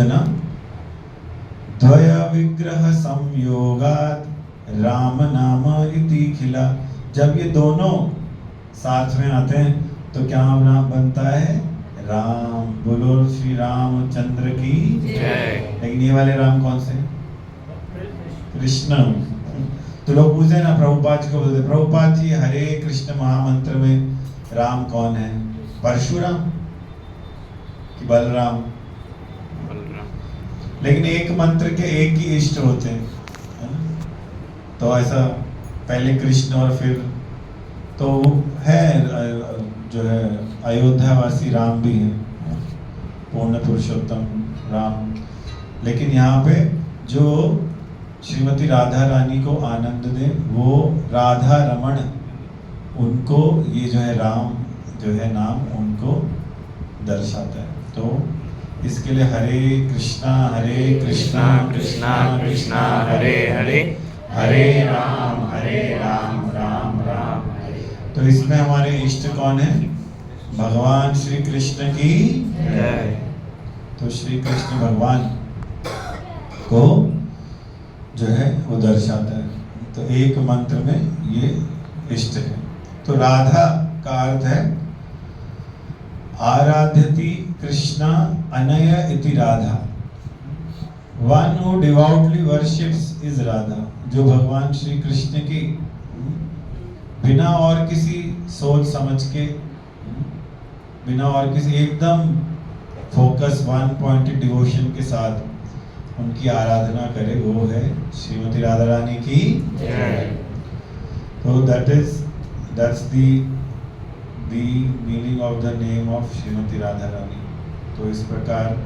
ना द्वय विग्रह संयोगात राम नाम इति खिला। जब ये दोनों साथ में आते हैं तो क्या नाम बनता है? राम। बोलो श्री रामचंद्र की जय। लेकिन ये वाले राम कौन से? कृष्ण। तो लोग पूछते ना प्रभुपाद जी को, बोलते प्रभुपाद जी हरे कृष्ण महामंत्र में राम कौन है? परशुराम कि बलराम? लेकिन एक मंत्र के एक ही इष्ट होते हैं, है ना? तो ऐसा पहले कृष्ण और फिर तो है जो है अयोध्यावासी राम भी है, पूर्ण पुरुषोत्तम राम। लेकिन यहाँ पे जो श्रीमती राधा रानी को आनंद दे वो राधा रमण, उनको ये जो है राम जो है नाम उनको दर्शाता है। तो इसके लिए हरे कृष्णा कृष्णा कृष्णा हरे हरे, हरे राम राम राम हरे। तो इसमें हमारे इष्ट कौन है? भगवान श्री कृष्ण की जय। तो श्री कृष्ण भगवान को जो है वो दर्शाता है। तो एक मंत्र में ये इष्ट है। तो राधा का अर्थ है आराध्यति कृष्णा अनय इति Radha. One who devoutly worships is Radha. जो भगवान श्री कृष्ण की बिना और किसी सोच समझ के, बिना और किसी एकदम फोकस वन पॉइंटेड डिवोशन के साथ उनकी आराधना करे, वो है श्रीमती राधा रानी की जय। तो that's the meaning of the name of Shrimati Radha Rani. तो इस प्रकार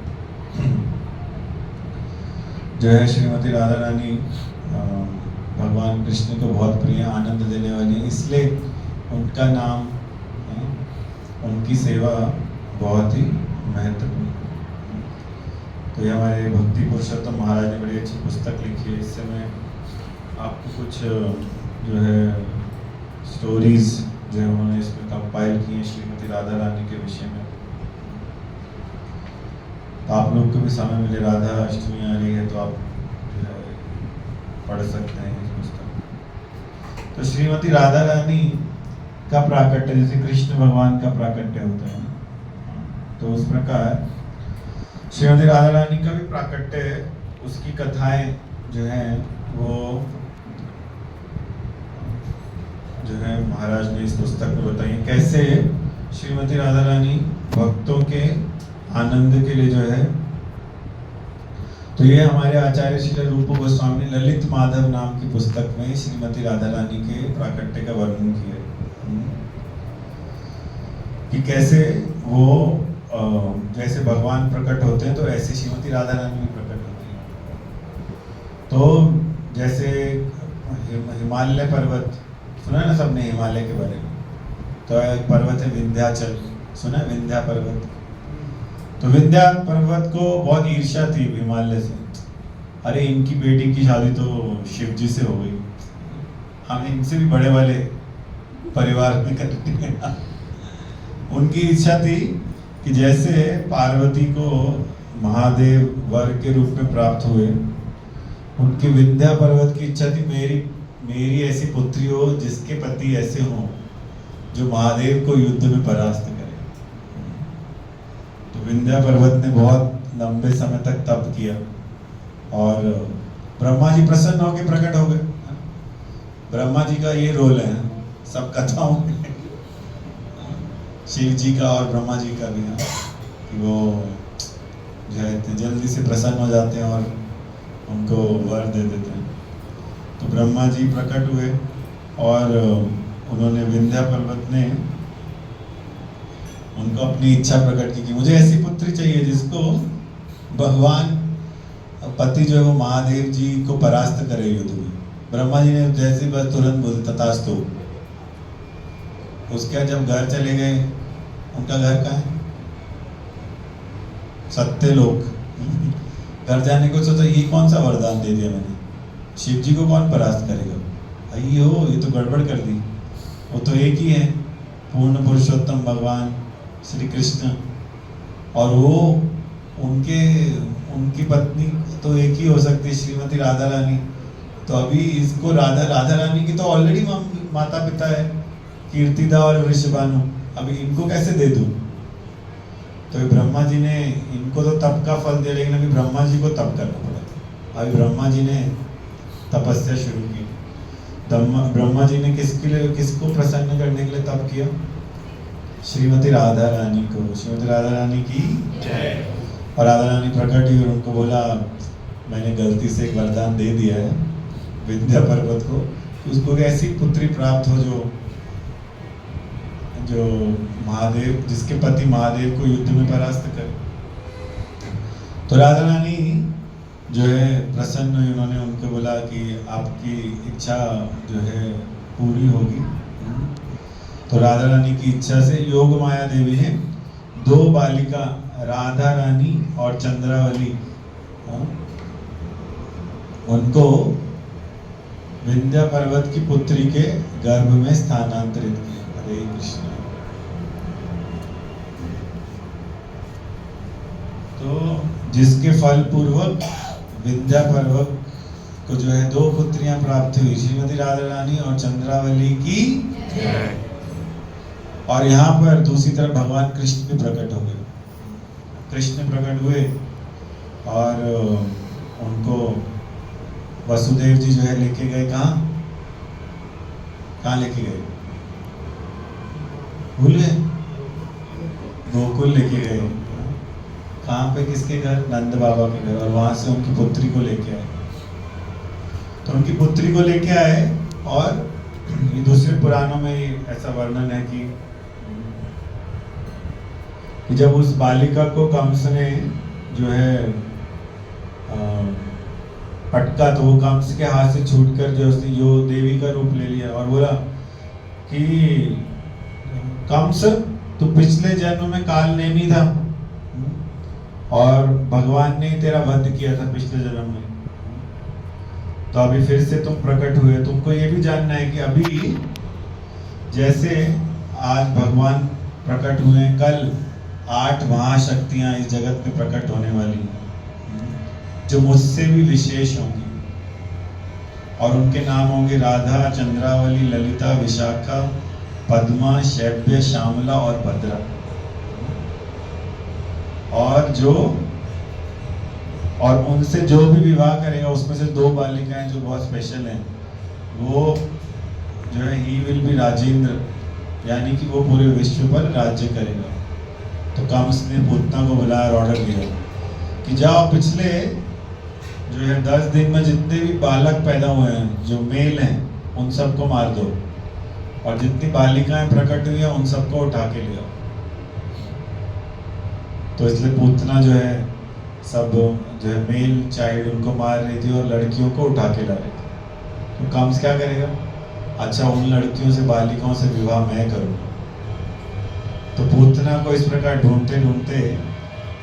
जो है श्रीमती राधा रानी भगवान कृष्ण को बहुत प्रिय, आनंद देने वाली, इसलिए उनका नाम, उनकी सेवा बहुत ही महत्वपूर्ण। तो ये हमारे भक्ति पुरुषोत्तम महाराज ने बड़ी अच्छी पुस्तक लिखी है। इससे मैं आपको कुछ जो है स्टोरीज जो है उन्होंने इसमें कंपाइल की हैं श्रीमती राधा रानी के विषय में। तो आप लोग को भी समय मिले, राधा अष्टमी आ रही है तो आप जो है पढ़ सकते हैं इस पुस्तक। तो श्रीमती राधा रानी का प्राकट्य जैसे कृष्ण भगवान का प्राकट्य होता है, तो उस प्रकार श्रीमती राधा रानी का भी प्राकट्य है। उसकी कथाएं जो हैं वो जो है महाराज ने इस पुस्तक में बताई कैसे श्रीमती राधा रानी भक्तों के आनंद के लिए जो है। तो ये हमारे आचार्य श्री रूप गोस्वामी ने ललित माधव नाम की पुस्तक में श्रीमती राधा रानी के प्राकट्य का वर्णन किया कि कैसे वो जैसे भगवान प्रकट होते हैं तो ऐसे श्रीमती राधा रानी भी प्रकट होती है। तो जैसे हिमालय पर्वत सुना है ना सबने, हिमालय के बारे में? तो एक पर्वत है विंध्याचल, सुना है विंध्या पर्वत? तो विंध्या पर्वत को बहुत ईर्ष्या थी हिमालय से, अरे इनकी बेटी की शादी तो शिव जी से हो गई, हम इनसे भी बड़े वाले परिवार में करते हैं। उनकी इच्छा थी कि जैसे पार्वती को महादेव वर के रूप में प्राप्त हुए, उनकी विंध्या पर्वत की इच्छा थी मेरी ऐसी पुत्री हो जिसके पति ऐसे हों जो महादेव को युद्ध में परास्त करे। तो विंध्या पर्वत ने बहुत लंबे समय तक तप किया और ब्रह्मा जी प्रसन्न होकर प्रकट हो गए। ब्रह्मा जी का ये रोल है सब कथाओं में, शिव जी का और ब्रह्मा जी का भी है कि वो जो है जल्दी से प्रसन्न हो जाते हैं और उनको वर दे देते हैं। तो ब्रह्मा जी प्रकट हुए और उन्होंने विंध्या पर्वत ने उनको अपनी इच्छा प्रकट की कि मुझे ऐसी पुत्री चाहिए जिसको भगवान पति जो है वो महादेव जी को परास्त करे युद्ध में। ब्रह्मा जी ने जैसे बस तुरंत बोले तथास्तु। उसके जब घर चले गए, उनका घर कहाँ है? सत्यलोक। घर जाने को सोचा ये कौन सा वरदान दे दिया मैंने, शिव जी को कौन परास्त करेगा? अयो ये तो गड़बड़ कर दी। वो तो एक ही है पूर्ण पुरुषोत्तम भगवान श्री कृष्ण, और वो उनके उनकी पत्नी तो एक ही हो सकती है, श्रीमती राधा रानी। तो अभी इसको राधा रानी की तो ऑलरेडी माता पिता है, कीर्तिदा और वृषभानु, अभी इनको कैसे दे दूं? तो ब्रह्मा जी ने इनको तो तप का फल दिया, लेकिन अभी ब्रह्मा जी को तप करना पड़ा। अभी ब्रह्मा जी ने तपस्या शुरू की। ब्रह्मा जी ने किसको प्रसन्न करने के लिए तप किया? श्रीमती राधा रानी को। श्रीमती राधा रानी की जय। और राधा रानी प्रकट हुई और उनको बोला, मैंने गलती से एक वरदान दे दिया है विंध्या पर्वत को, उसको ऐसी पुत्री प्राप्त हो जो महादेव, जिसके पति महादेव को युद्ध में परास्त करे। तो राधा रानी जो है प्रसन्न हुई, उन्होंने उनको बोला कि आपकी इच्छा जो है पूरी होगी। तो राधा रानी की इच्छा से योग माया देवी ने 2 बालिका, राधा रानी और चंद्रावली, उनको विंध्या पर्वत की पुत्री के गर्भ में स्थानांतरित किया। हरे कृष्ण। तो जिसके फल पूर्वक विंध्या पर्वत को जो है 2 पुत्रियां प्राप्त हुई, श्रीमती राधा रानी और चंद्रावली की। और यहाँ पर दूसरी तरफ भगवान कृष्ण भी प्रकट हो गए। कृष्ण प्रकट हुए और उनको वसुदेव जी जो है लेके गए। कहाँ लेके गए? भूल गए? गोकुल लेके गए। कहाँ पे? किसके घर? नंद बाबा के घर। और वहां से उनकी पुत्री को लेके आए। तो उनकी पुत्री को लेके आए और ये दूसरे पुराणों में ऐसा वर्णन है कि जब उस बालिका को कंस ने जो है पटका, तो वो कंस के हाथ से छूटकर जो उसने यो देवी का रूप ले लिया और बोला कि कंस, तू पिछले जन्म में काल नेमी था और भगवान ने तेरा वध किया था पिछले जन्म में, तो अभी फिर से तुम प्रकट हुए। तुमको ये भी जानना है कि अभी जैसे आज भगवान प्रकट हुए, कल 8 महाशक्तियां इस जगत में प्रकट होने वाली, जो मुझसे भी विशेष होंगी, और उनके नाम होंगे राधा, चंद्रावली, ललिता, विशाखा, पद्मा, शैव्य, श्यामला और भद्रा। और उनसे जो भी विवाह करेगा, उसमें से 2 बालिकाएं जो बहुत स्पेशल हैं, वो जो है ही विल बी राजेंद्र, यानी कि वो पूरे विश्व पर राज्य करेगा। तो कंस ने पूतना को बुलाया और ऑर्डर दिया कि जाओ पिछले जो है 10 दिन में जितने भी बालक पैदा हुए हैं जो मेल हैं, उन सबको मार दो, और जितनी बालिकाएं प्रकट हुई हैं उन सबको उठा के ले आओ। तो इसलिए पूतना जो है सब जो है मेल चाइल्ड उनको मार रही थी और लड़कियों को उठा के ला रही थी। तो कंस क्या करेगा? अच्छा, उन लड़कियों से, बालिकाओं से विवाह मैं करूँगा। तो पूतना को इस प्रकार ढूंढते ढूंढते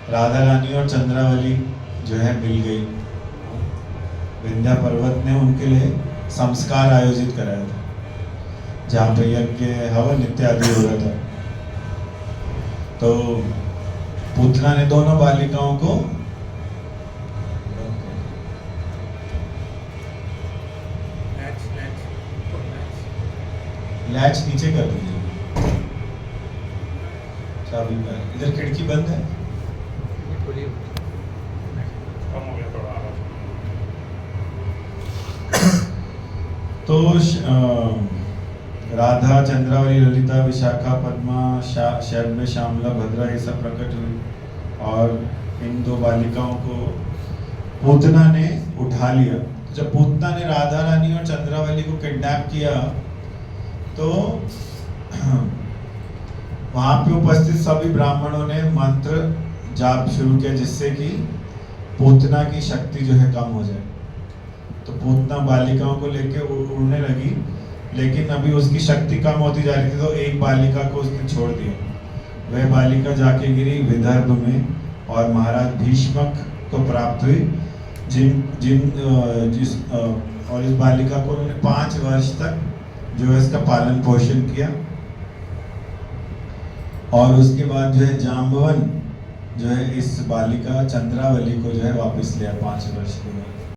राधा रानी और चंद्रावली जो है मिल गई। विंध्या पर्वत ने उनके लिए संस्कार आयोजित कराया था, जहाँ पे यज्ञ, हवन इत्यादि हो रहा था। तो पूतना ने दोनों बालिकाओं को लैच नीचे कर दीजिए, चाबी में। इधर खिड़की बंद है, कम हो गया थोड़ा आवाज। तो राधा, चंद्रावली, ललिता, विशाखा, पद्मा, शैव्य, श्यामला, भद्रा, ये सब प्रकट हुई और इन 2 बालिकाओं को पूतना ने उठा लिया। जब पूतना ने राधा रानी और चंद्रावली को किडनैप किया, तो वहां पे उपस्थित सभी ब्राह्मणों ने मंत्र जाप शुरू किया, जिससे कि पूतना की शक्ति जो है कम हो जाए। तो पूतना बालिकाओं को लेके उड़ने लगी, लेकिन अभी उसकी शक्ति कम होती जा रही थी, तो एक बालिका को उसने छोड़ दिया। वह बालिका जाके गिरी विदर्भ में और महाराज भीष्मक को प्राप्त हुई, और इस बालिका को उन्होंने 5 वर्ष तक जो है इसका पालन पोषण किया। और उसके बाद जो है जाम्बवन जो है इस बालिका चंद्रावली को जो है वापस लिया 5 वर्ष के बाद।